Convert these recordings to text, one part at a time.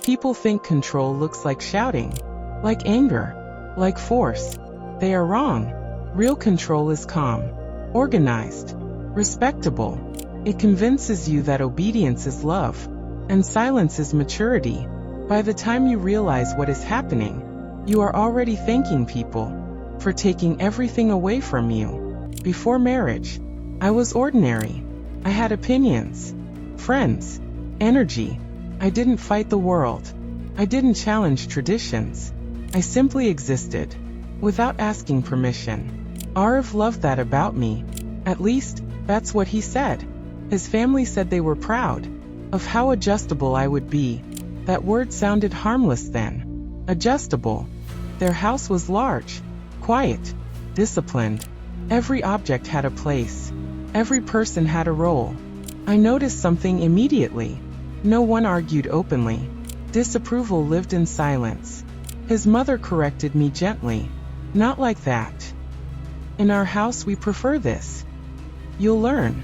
People think control looks like shouting, like anger, like force. They are wrong. Real control is calm, organized, respectable. It convinces you that obedience is love, and silence is maturity. By the time you realize what is happening, you are already thanking people for taking everything away from you. Before marriage, I was ordinary. I had opinions, friends, energy. I didn't fight the world. I didn't challenge traditions. I simply existed, without asking permission. Arif loved that about me. At least, that's what he said. His family said they were proud of how adjustable I would be. That word sounded harmless then. Adjustable. Their house was large, quiet, disciplined. Every object had a place. Every person had a role. I noticed something immediately. No one argued openly. Disapproval lived in silence. His mother corrected me gently. Not like that. In our house we prefer this. You'll learn.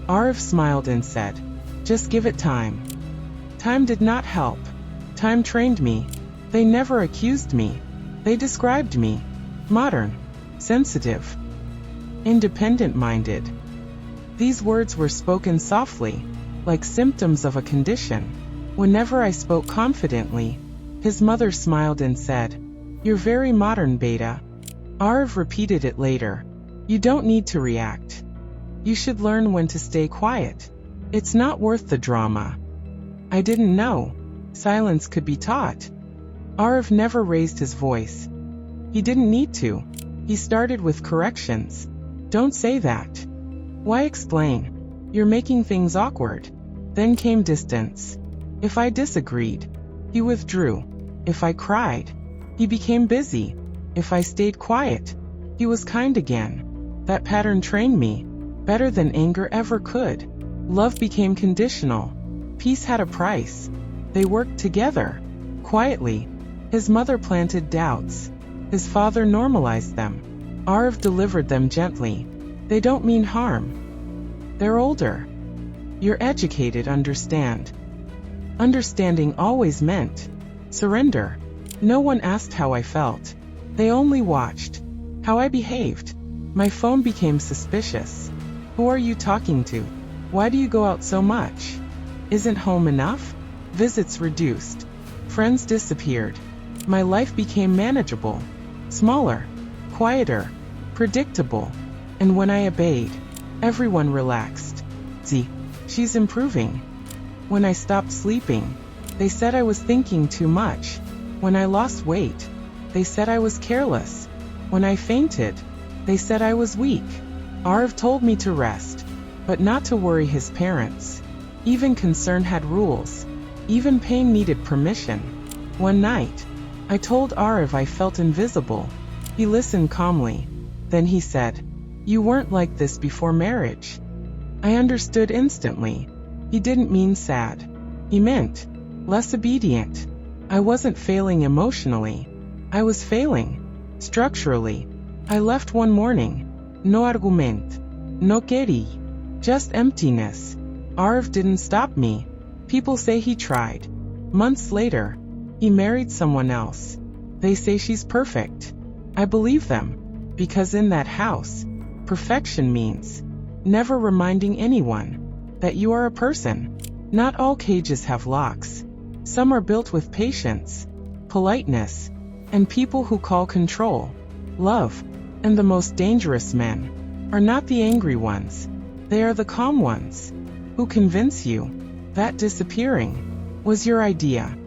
Arif smiled and said, just give it time. Time did not help. Time trained me. They never accused me. They described me. Modern. Sensitive. Independent-minded. These words were spoken softly, like symptoms of a condition. Whenever I spoke confidently, his mother smiled and said, "You're very modern, Beta." Arif repeated it later. You don't need to react. You should learn when to stay quiet. It's not worth the drama. I didn't know silence could be taught. Arif never raised his voice. He didn't need to. He started with corrections. Don't say that. Why explain? You're making things awkward. Then came distance. If I disagreed, he withdrew. If I cried, he became busy. If I stayed quiet, he was kind again. That pattern trained me, better than anger ever could. Love became conditional. Peace had a price. They worked together. Quietly. His mother planted doubts. His father normalized them. Arif delivered them gently. They don't mean harm. They're older. You're educated, understand. Understanding always meant surrender. No one asked how I felt. They only watched how I behaved. My phone became suspicious. Who are you talking to? Why do you go out so much? Isn't home enough? Visits reduced. Friends disappeared. My life became manageable. Smaller. Quieter. Predictable. And when I obeyed, everyone relaxed. See, she's improving. When I stopped sleeping, they said I was thinking too much. When I lost weight, they said I was careless. When I fainted, they said I was weak. Arif told me to rest, but not to worry his parents. Even concern had rules. Even pain needed permission. One night, I told Arif I felt invisible. He listened calmly. Then he said, "You weren't like this before marriage." I understood instantly. He didn't mean sad. He meant less obedient. I wasn't failing emotionally. I was failing structurally. I left one morning. No argument. No querí. Just emptiness. Arif didn't stop me. People say he tried. Months later, he married someone else. They say she's perfect. I believe them. Because in that house, perfection means never reminding anyone that you are a person. Not all cages have locks. Some are built with patience, politeness, and people who call control love. And the most dangerous men are not the angry ones. They are the calm ones who convince you that disappearing was your idea.